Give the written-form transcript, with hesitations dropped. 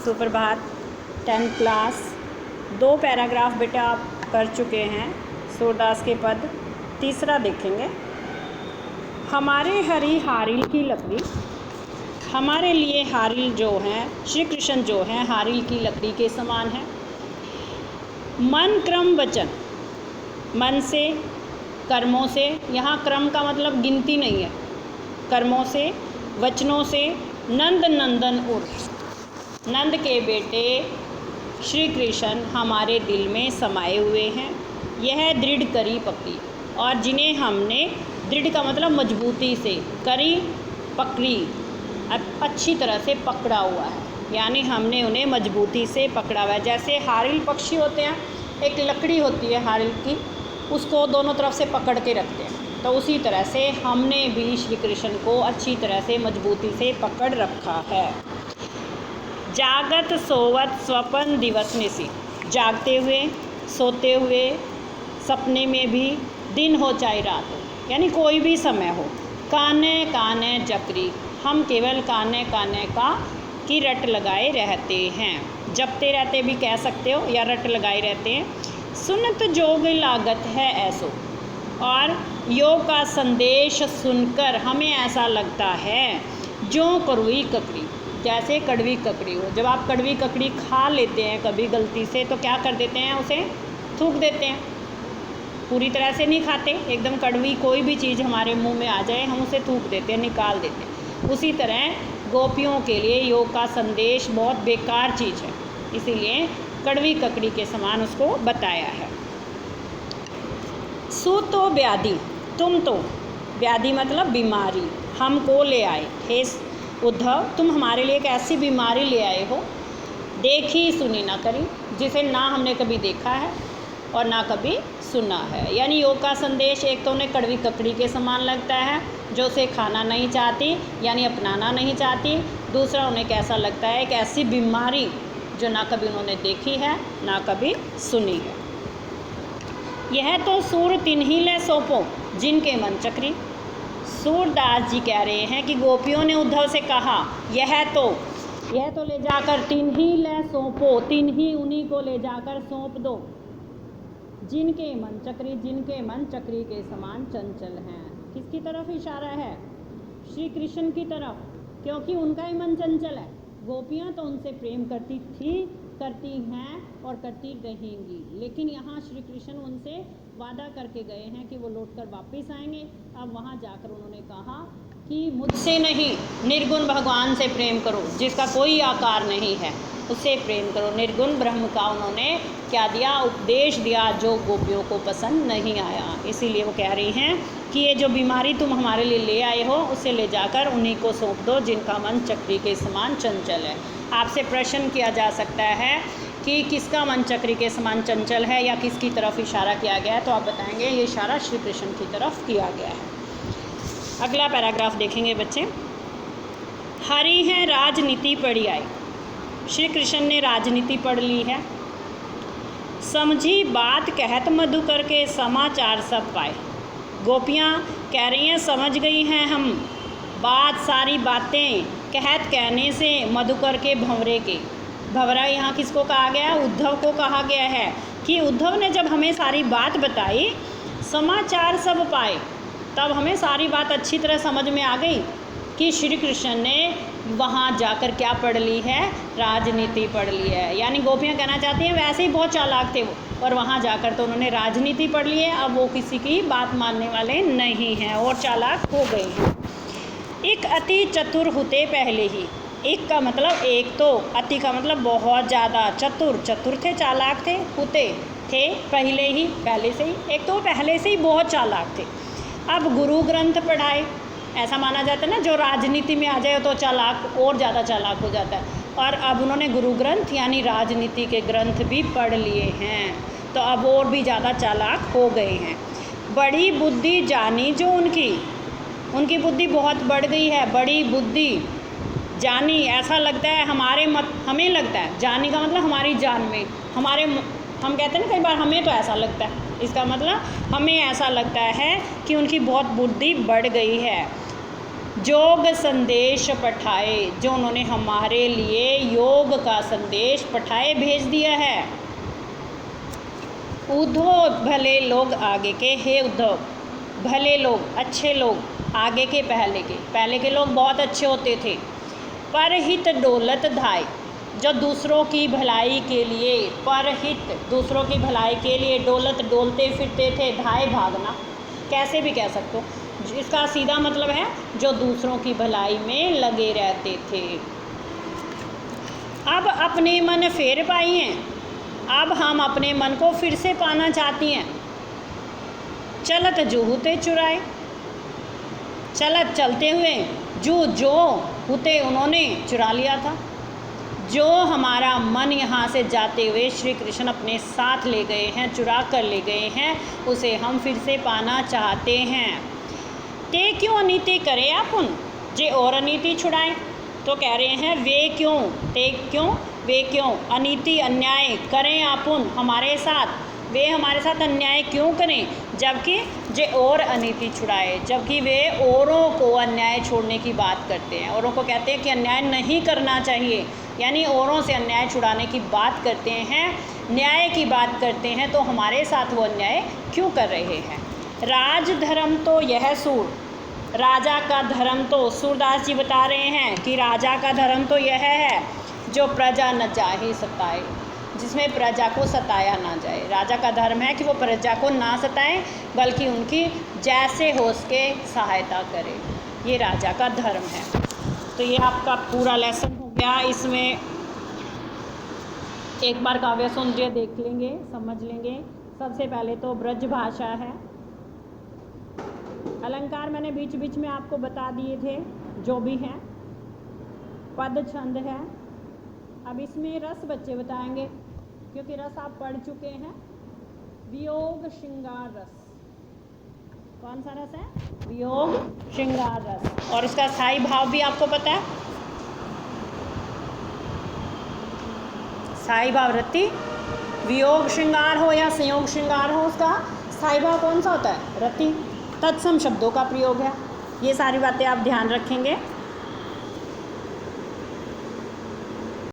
सुप्रभात। 10th class 2 paragraph बेटा आप कर चुके हैं। सूरदास के पद तीसरा देखेंगे। हमारे हरि हारिल की लकड़ी, हमारे लिए हारिल जो हैं श्री कृष्ण जो हैं हारिल की लकड़ी के समान है। मन क्रम वचन, मन से कर्मों से, यहाँ क्रम का मतलब गिनती नहीं है, कर्मों से वचनों से नंद नंदन उर्फ नंद के बेटे श्री कृष्ण हमारे दिल में समाये हुए हैं। यह दृढ़ करी पकड़ी, और जिन्हें हमने दृढ़ का मतलब मजबूती से, करी पकड़ी अच्छी तरह से पकड़ा हुआ है, यानी हमने उन्हें मजबूती से पकड़ा हुआ है। जैसे हारिल पक्षी होते हैं, एक लकड़ी होती है हारिल की, उसको दोनों तरफ से पकड़ के रखते हैं, तो उसी तरह से हमने भी श्री कृष्ण को अच्छी तरह से मजबूती से पकड़ रखा है। जागत सोवत स्वपन दिवस निसी, जागते हुए सोते हुए सपने में भी, दिन हो चाहे रात हो, यानी कोई भी समय हो। काने काने जकरी, हम केवल काने काने का की रट लगाए रहते हैं, जपते रहते भी कह सकते हो, या रट लगाए रहते हैं। सुनत जोग लागत है ऐसो, और योग का संदेश सुनकर हमें ऐसा लगता है जो कड़वी ककड़ी, जैसे कड़वी ककड़ी हो। जब आप कड़वी ककड़ी खा लेते हैं कभी गलती से, तो क्या कर देते हैं, उसे थूक देते हैं। पूरी तरह से नहीं खाते, एकदम कड़वी कोई भी चीज़ हमारे मुंह में आ जाए हम उसे थूक देते हैं, निकाल देते हैं। उसी तरह गोपियों के लिए योग का संदेश बहुत बेकार चीज़ है, इसीलिए कड़वी ककड़ी के समान उसको बताया है। सु तो व्याधि, तुम तो, व्याधि मतलब बीमारी, हमको ले आए। हे उद्धव, तुम हमारे लिए एक ऐसी बीमारी ले आए हो, देखी सुनी ना करी, जिसे ना हमने कभी देखा है और ना कभी सुना है। यानी योग का संदेश एक तो उन्हें कड़वी ककड़ी के समान लगता है, जो उसे खाना नहीं चाहती, यानी अपनाना नहीं चाहती। दूसरा, उन्हें कैसा लगता है, एक ऐसी बीमारी जो ना कभी उन्होंने देखी है ना कभी सुनी है। यह तो सूर तिन्हीं ले सौंपो जिनके मन चक्री। सूरदास जी कह रहे हैं कि गोपियों ने उद्धव से कहा, यह तो ले जाकर तिन्हीं ले सौंपो, तिन्हीं उन्हीं को ले जाकर सौंप दो, जिनके मन चक्री के समान चंचल हैं। किसकी तरफ इशारा है? श्री कृष्ण की तरफ, क्योंकि उनका ही मन चंचल है। गोपियाँ तो उनसे प्रेम करती थी, करती हैं और करती रहेंगी, लेकिन यहाँ श्री कृष्ण उनसे वादा करके गए हैं कि वो लौटकर वापस आएंगे। अब वहाँ जाकर उन्होंने कहा कि मुझसे नहीं, निर्गुण भगवान से प्रेम करो, जिसका कोई आकार नहीं है, उससे प्रेम करो। निर्गुण ब्रह्म का उन्होंने क्या दिया, उपदेश दिया, जो गोपियों को पसंद नहीं आया। इसीलिए वो कह रही हैं कि ये जो बीमारी तुम हमारे लिए ले आए हो, उसे ले जाकर उन्हीं को सौंप दो जिनका मन चक्री के समान चंचल है। आपसे प्रश्न किया जा सकता है कि किसका मन चक्री के समान चंचल है, या किसकी तरफ इशारा किया गया है, तो आप बताएंगे ये इशारा श्री कृष्ण की तरफ किया गया है। अगला पैराग्राफ देखेंगे बच्चे। हरि है राजनीति पढ़ी आए, श्री कृष्ण ने राजनीति पढ़ ली है। समझी बात कहत मधुकर के समाचार सब पाए। गोपियाँ कह रही हैं समझ गई हैं हम बात, सारी बातें कहत कहने से मधुकर के भंवरे के। भंवरा यहाँ किसको कहा गया? उद्धव को कहा गया है कि उद्धव ने जब हमें सारी बात बताई, समाचार सब पाए, तब हमें सारी बात अच्छी तरह समझ में आ गई कि श्री कृष्ण ने वहाँ जाकर क्या पढ़ ली है, राजनीति पढ़ ली है। यानी गोपियाँ कहना चाहती हैं वैसे ही बहुत चालाक थे वो, और वहाँ जाकर तो उन्होंने राजनीति पढ़ ली है। अब वो किसी की बात मानने वाले नहीं हैं और चालाक हो गए हैं। एक अति चतुर होते पहले ही, एक का मतलब एक, तो अति का मतलब बहुत ज़्यादा, चतुर थे, चालाक थे, होते थे पहले ही, पहले से ही, एक तो पहले से ही बहुत चालाक थे। अब गुरु ग्रंथ पढ़ाए, ऐसा माना जाता है ना, जो राजनीति में आ जाए तो चालाक और ज़्यादा चालाक हो जाता है। और अब उन्होंने गुरु ग्रंथ यानी राजनीति के ग्रंथ भी पढ़ लिए हैं, तो अब और भी ज़्यादा चालाक हो गए हैं। बड़ी बुद्धि जानी जो उनकी बुद्धि बहुत बढ़ गई है, बड़ी बुद्धि जानी, ऐसा लगता है हमें लगता है, जानी का मतलब हमारी जान में, हम कहते हैं ना कई बार हमें तो ऐसा लगता है, इसका मतलब हमें ऐसा लगता है कि उनकी बहुत बुद्धि बढ़ गई है। योग संदेश पठाए, जो उन्होंने हमारे लिए योग का संदेश पठाए, भेज दिया है। उद्धव भले लोग आगे के, हे उद्धव भले लोग, अच्छे लोग, आगे के पहले के लोग बहुत अच्छे होते थे। परहित डोलत धाय, जो दूसरों की भलाई के लिए, परहित दूसरों की भलाई के लिए, डोलत डोलते फिरते थे, धाय भागना, कैसे भी कह सकते हो, इसका सीधा मतलब है जो दूसरों की भलाई में लगे रहते थे। अब अपने मन फेर पाई हैं, अब हम अपने मन को फिर से पाना चाहती हैं। चलत जो हुते चुराए, चलत चलते हुए, जो हुते उन्होंने चुरा लिया था। जो हमारा मन यहाँ से जाते हुए श्री कृष्ण अपने साथ ले गए हैं, चुरा कर ले गए हैं, उसे हम फिर से पाना चाहते हैं। ते क्यों अनीति करे आपुन, जे और अनीति छुड़ाएं। तो कह रहे हैं वे क्यों, ते क्यों, वे क्यों अनीति अन्याय करें आपुन हमारे साथ, वे हमारे साथ अन्याय क्यों करें, जबकि जे और अनीति छुड़ाए, जबकि वे औरों को अन्याय छोड़ने की बात करते हैं। औरों को कहते हैं कि अन्याय नहीं करना चाहिए, यानी औरों से अन्याय छुड़ाने की बात करते हैं, न्याय की बात करते हैं, तो हमारे साथ वो अन्याय क्यों कर रहे हैं। राज धर्म तो यह सूर, राजा का धर्म तो, सूरदास जी बता रहे हैं कि राजा का धर्म तो यह है जो प्रजा न चाहे सताए, जिसमें प्रजा को सताया ना जाए। राजा का धर्म है कि वो प्रजा को ना सताएं, बल्कि उनकी जैसे हो सके सहायता करे, ये राजा का धर्म है। तो ये आपका पूरा लेसन हो गया। इसमें एक बार काव्य सौंदर्य देख लेंगे, समझ लेंगे। सबसे पहले तो ब्रज भाषा है, अलंकार मैंने बीच बीच में आपको बता दिए थे जो भी हैं, पद छंद है। अब इसमें रस बच्चे बताएंगे, क्योंकि रस आप पढ़ चुके हैं। वियोग श्रृंगार रस, कौन सा रस है, वियोग श्रृंगार रस, और उसका स्थायी भाव भी आपको पता है। स्थायी भाव रति, वियोग श्रृंगार हो या संयोग श्रृंगार हो, उसका स्थायी भाव कौन सा होता है, रति। तत्सम शब्दों का प्रयोग है। ये सारी बातें आप ध्यान रखेंगे।